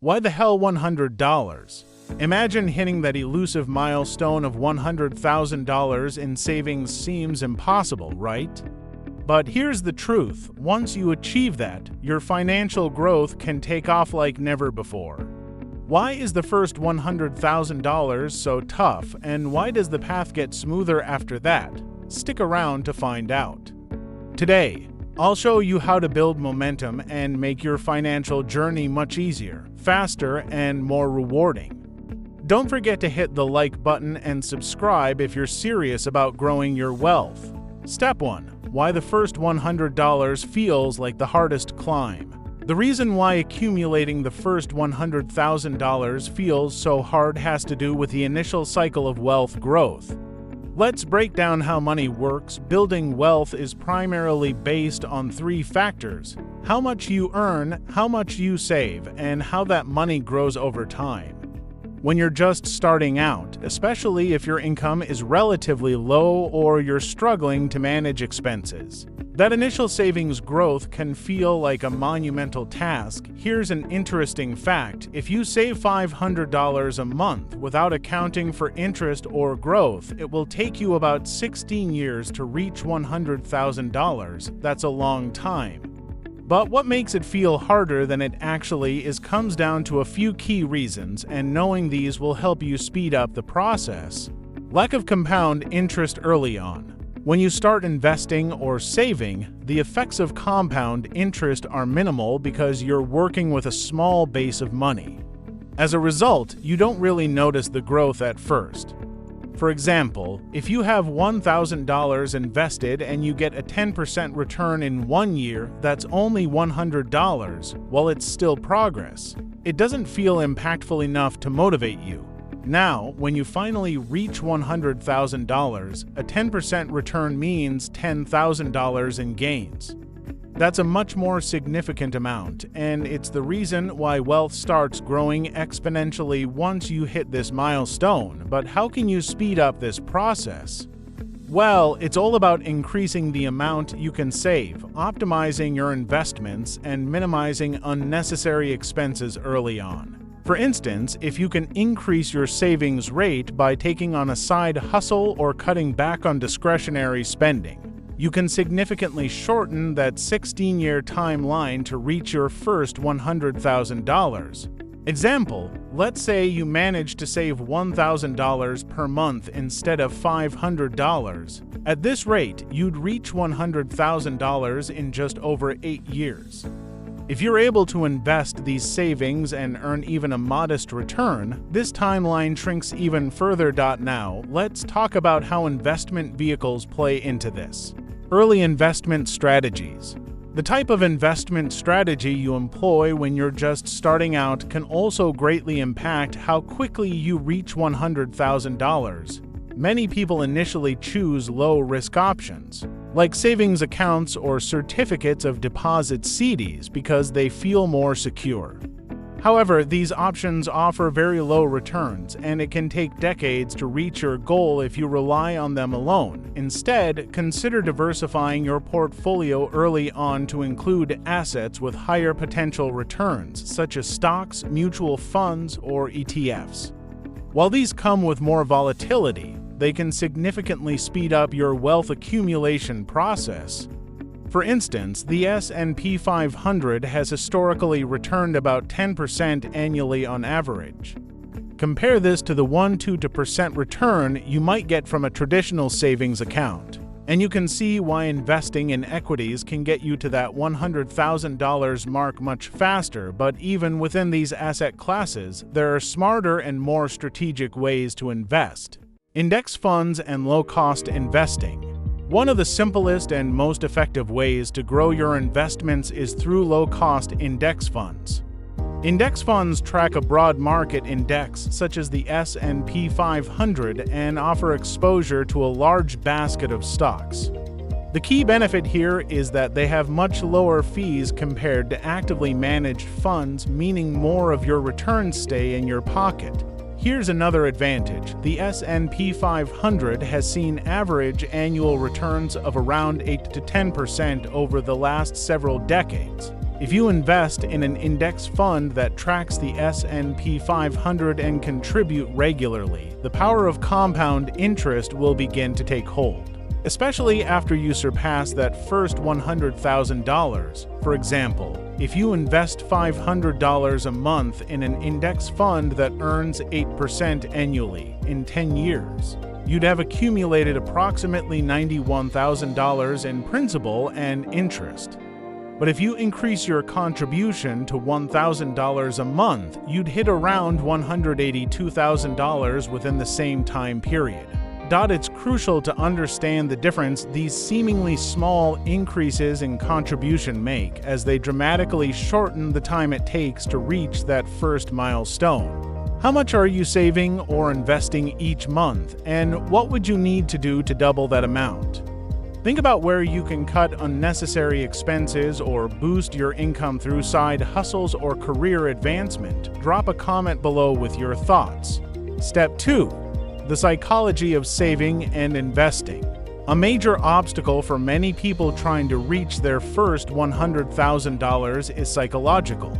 Why the hell $100? Imagine hitting that elusive milestone of $100,000 in savings seems impossible, right? But here's the truth. Once you achieve that, your financial growth can take off like never before. Why is the first $100,000 so tough, and why does the path get smoother after that? Stick around to find out. Today, I'll show you how to build momentum and make your financial journey much easier, faster, and more rewarding. Don't forget to hit the like button and subscribe if you're serious about growing your wealth. Step 1. Why the first $100 feels like the hardest climb. The reason why accumulating the first $100,000 feels so hard has to do with the initial cycle of wealth growth. Let's break down how money works. Building wealth is primarily based on three factors: how much you earn, how much you save, and how that money grows over time. When you're just starting out, especially if your income is relatively low or you're struggling to manage expenses, that initial savings growth can feel like a monumental task. Here's an interesting fact: if you save $500 a month without accounting for interest or growth, it will take you about 16 years to reach $100,000. That's a long time. But what makes it feel harder than it actually is comes down to a few key reasons, and knowing these will help you speed up the process. Lack of compound interest early on. When you start investing or saving, the effects of compound interest are minimal because you're working with a small base of money. As a result, you don't really notice the growth at first. For example, if you have $1,000 invested and you get a 10% return in 1 year, that's only $100. While it's still progress, it doesn't feel impactful enough to motivate you. Now, when you finally reach $100,000, a 10% return means $10,000 in gains. That's a much more significant amount, and it's the reason why wealth starts growing exponentially once you hit this milestone. But how can you speed up this process? Well, it's all about increasing the amount you can save, optimizing your investments, and minimizing unnecessary expenses early on. For instance, if you can increase your savings rate by taking on a side hustle or cutting back on discretionary spending, you can significantly shorten that 16-year timeline to reach your first $100,000. Example, let's say you manage to save $1,000 per month instead of $500. At this rate, you'd reach $100,000 in just over 8 years. If you're able to invest these savings and earn even a modest return, this timeline shrinks even further. Now, let's talk about how investment vehicles play into this. Early investment strategies. The type of investment strategy you employ when you're just starting out can also greatly impact how quickly you reach $100,000. Many people initially choose low-risk options, like savings accounts or certificates of deposit CDs, because they feel more secure. However, these options offer very low returns, and it can take decades to reach your goal if you rely on them alone. Instead, consider diversifying your portfolio early on to include assets with higher potential returns, such as stocks, mutual funds, or ETFs. While these come with more volatility, they can significantly speed up your wealth accumulation process. For instance, the S&P 500 has historically returned about 10% annually on average. Compare this to the 1–2% return you might get from a traditional savings account, and you can see why investing in equities can get you to that $100,000 mark much faster. But even within these asset classes, there are smarter and more strategic ways to invest. Index funds and low-cost investing. One of the simplest and most effective ways to grow your investments is through low-cost index funds. Index funds track a broad market index, such as the S&P 500, and offer exposure to a large basket of stocks. The key benefit here is that they have much lower fees compared to actively managed funds, meaning more of your returns stay in your pocket. Here's another advantage. The S&P 500 has seen average annual returns of around 8–10% over the last several decades. If you invest in an index fund that tracks the S&P 500 and contribute regularly, the power of compound interest will begin to take hold, especially after you surpass that first $100,000. For example, if you invest $500 a month in an index fund that earns 8% annually in 10 years, you'd have accumulated approximately $91,000 in principal and interest. But if you increase your contribution to $1,000 a month, you'd hit around $182,000 within the same time period. It's crucial to understand the difference these seemingly small increases in contribution make, as they dramatically shorten the time it takes to reach that first milestone. How much are you saving or investing each month, and what would you need to do to double that amount? Think about where you can cut unnecessary expenses or boost your income through side hustles or career advancement. Drop a comment below with your thoughts. Step 2. The psychology of saving and investing. A major obstacle for many people trying to reach their first $100,000 is psychological.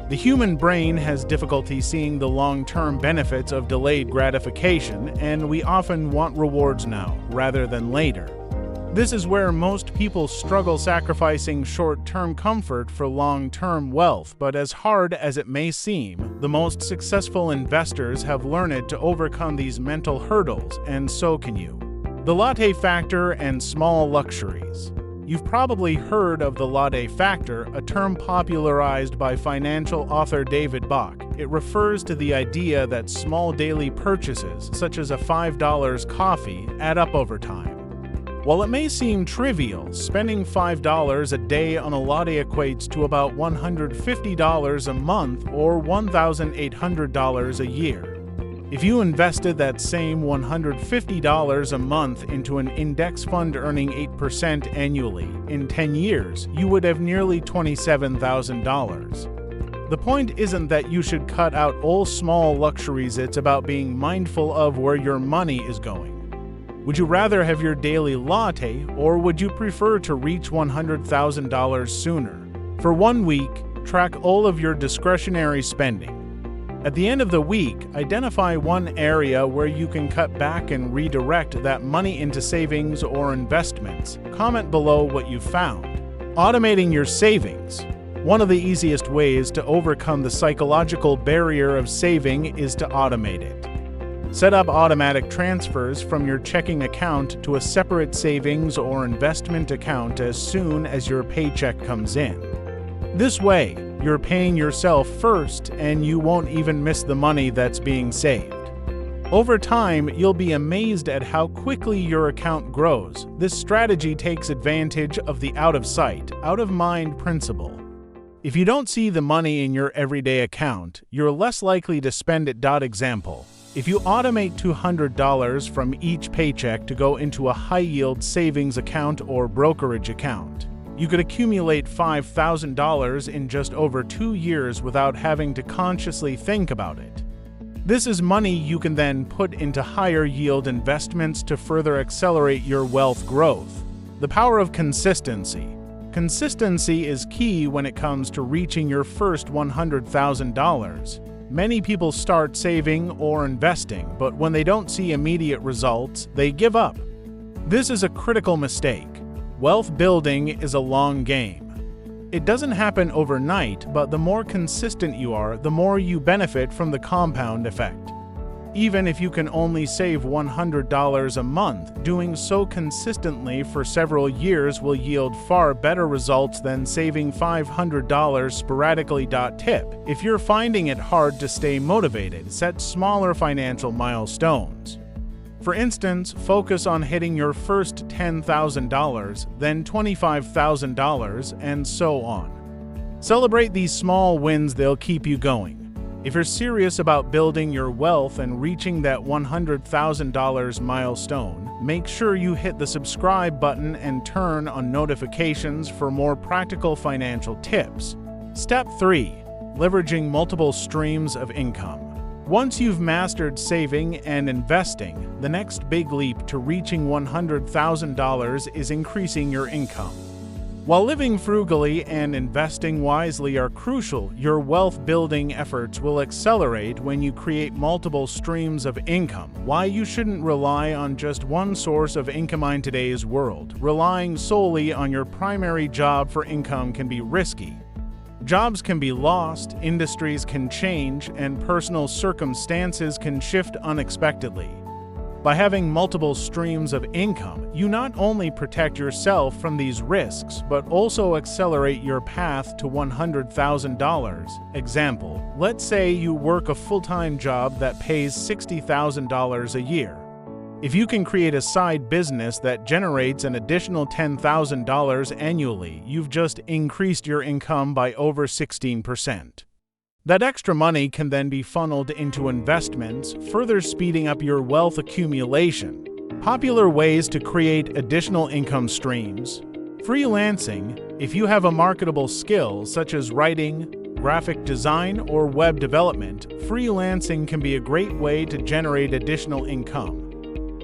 The human brain has difficulty seeing the long-term benefits of delayed gratification, and we often want rewards now rather than later. This is where most people struggle, sacrificing short-term comfort for long-term wealth. But as hard as it may seem, the most successful investors have learned to overcome these mental hurdles, and so can you. The latte factor and small luxuries. You've probably heard of the latte factor, a term popularized by financial author David Bach. It refers to the idea that small daily purchases, such as a $5 coffee, add up over time. While it may seem trivial, spending $5 a day on a latte equates to about $150 a month or $1,800 a year. If you invested that same $150 a month into an index fund earning 8% annually in 10 years, you would have nearly $27,000. The point isn't that you should cut out all small luxuries, it's about being mindful of where your money is going. Would you rather have your daily latte, or would you prefer to reach $100,000 sooner? For 1 week, track all of your discretionary spending. At the end of the week, identify one area where you can cut back and redirect that money into savings or investments. Comment below what you found. Automating your savings. One of the easiest ways to overcome the psychological barrier of saving is to automate it. Set up automatic transfers from your checking account to a separate savings or investment account as soon as your paycheck comes in. This way, you're paying yourself first and you won't even miss the money that's being saved. Over time, you'll be amazed at how quickly your account grows. This strategy takes advantage of the out-of-sight, out-of-mind principle. If you don't see the money in your everyday account, you're less likely to spend it. Example. If you automate $200 from each paycheck to go into a high-yield savings account or brokerage account, you could accumulate $5,000 in just over 2 years without having to consciously think about it. This is money you can then put into higher-yield investments to further accelerate your wealth growth. The power of consistency. Consistency is key when it comes to reaching your first $100,000. Many people start saving or investing, but when they don't see immediate results, they give up. This is a critical mistake. Wealth building is a long game. It doesn't happen overnight, but the more consistent you are, the more you benefit from the compound effect. Even if you can only save $100 a month, doing so consistently for several years will yield far better results than saving $500 sporadically. Tip: if you're finding it hard to stay motivated, set smaller financial milestones. For instance, focus on hitting your first $10,000, then $25,000, and so on. Celebrate these small wins, they'll keep you going. If you're serious about building your wealth and reaching that $100,000 milestone, make sure you hit the subscribe button and turn on notifications for more practical financial tips. Step 3. Leveraging multiple streams of income. Once you've mastered saving and investing, the next big leap to reaching $100,000 is increasing your income. While living frugally and investing wisely are crucial, your wealth-building efforts will accelerate when you create multiple streams of income. Why you shouldn't rely on just one source of income in today's world. Relying solely on your primary job for income can be risky. Jobs can be lost, industries can change, and personal circumstances can shift unexpectedly. By having multiple streams of income, you not only protect yourself from these risks, but also accelerate your path to $100,000. Example, let's say you work a full-time job that pays $60,000 a year. If you can create a side business that generates an additional $10,000 annually, you've just increased your income by over 16%. That extra money can then be funneled into investments, further speeding up your wealth accumulation. Popular ways to create additional income streams. Freelancing. If you have a marketable skill such as writing, graphic design, or web development, freelancing can be a great way to generate additional income.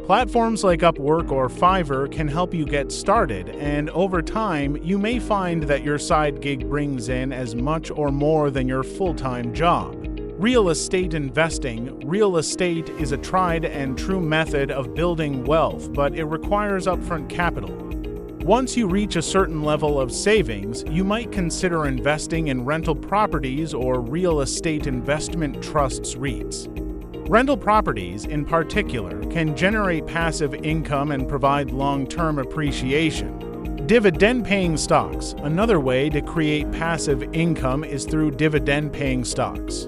Platforms like Upwork or Fiverr can help you get started, and over time, you may find that your side gig brings in as much or more than your full-time job. Real estate investing. Real estate is a tried and true method of building wealth, but it requires upfront capital. Once you reach a certain level of savings, you might consider investing in rental properties or real estate investment trusts (REITs). Rental properties, in particular, can generate passive income and provide long-term appreciation. Dividend-paying stocks. Another way to create passive income is through dividend-paying stocks.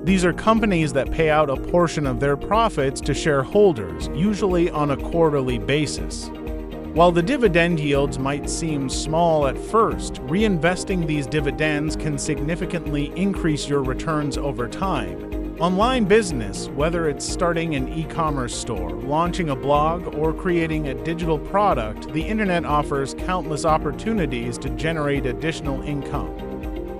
These are companies that pay out a portion of their profits to shareholders, usually on a quarterly basis. While the dividend yields might seem small at first, reinvesting these dividends can significantly increase your returns over time. Online business, whether it's starting an e-commerce store, launching a blog, or creating a digital product, the internet offers countless opportunities to generate additional income.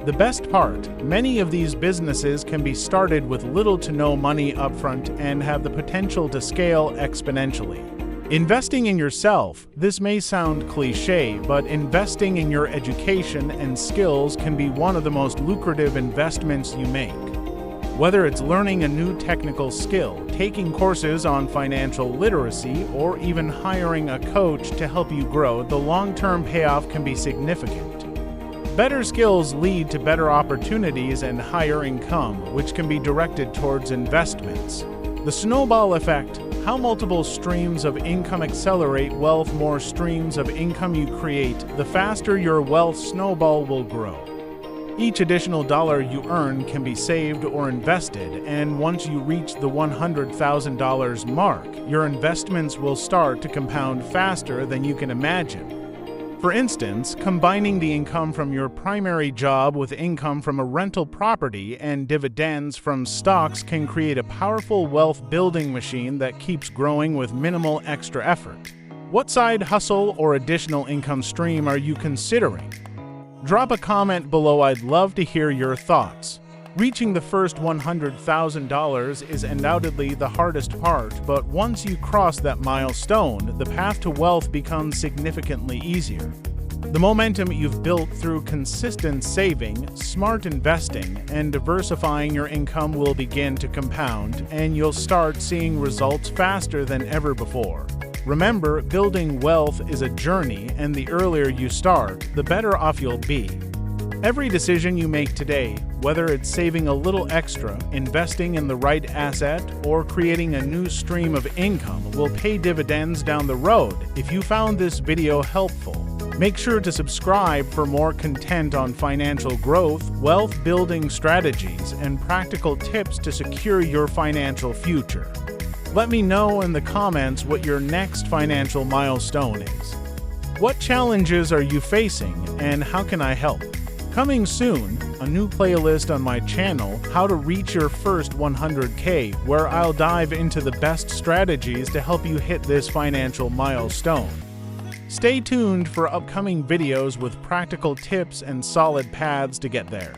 The best part, many of these businesses can be started with little to no money upfront and have the potential to scale exponentially. Investing in yourself. This may sound cliché, but investing in your education and skills can be one of the most lucrative investments you make. Whether it's learning a new technical skill, taking courses on financial literacy, or even hiring a coach to help you grow, the long-term payoff can be significant. Better skills lead to better opportunities and higher income, which can be directed towards investments. The snowball effect. How multiple streams of income accelerate wealth. More streams of income you create, the faster your wealth snowball will grow. Each additional dollar you earn can be saved or invested, and once you reach the $100,000 mark, your investments will start to compound faster than you can imagine. For instance, combining the income from your primary job with income from a rental property and dividends from stocks can create a powerful wealth-building machine that keeps growing with minimal extra effort. What side hustle or additional income stream are you considering? Drop a comment below. I'd love to hear your thoughts. Reaching the first $100,000 is undoubtedly the hardest part, but once you cross that milestone, the path to wealth becomes significantly easier. The momentum you've built through consistent saving, smart investing, and diversifying your income will begin to compound, and you'll start seeing results faster than ever before. Remember, building wealth is a journey, and the earlier you start, the better off you'll be. Every decision you make today, whether it's saving a little extra, investing in the right asset, or creating a new stream of income, will pay dividends down the road. If you found this video helpful, make sure to subscribe for more content on financial growth, wealth-building strategies, and practical tips to secure your financial future. Let me know in the comments what your next financial milestone is. What challenges are you facing, and how can I help? Coming soon, a new playlist on my channel, How to Reach Your First 100K, where I'll dive into the best strategies to help you hit this financial milestone. Stay tuned for upcoming videos with practical tips and solid paths to get there.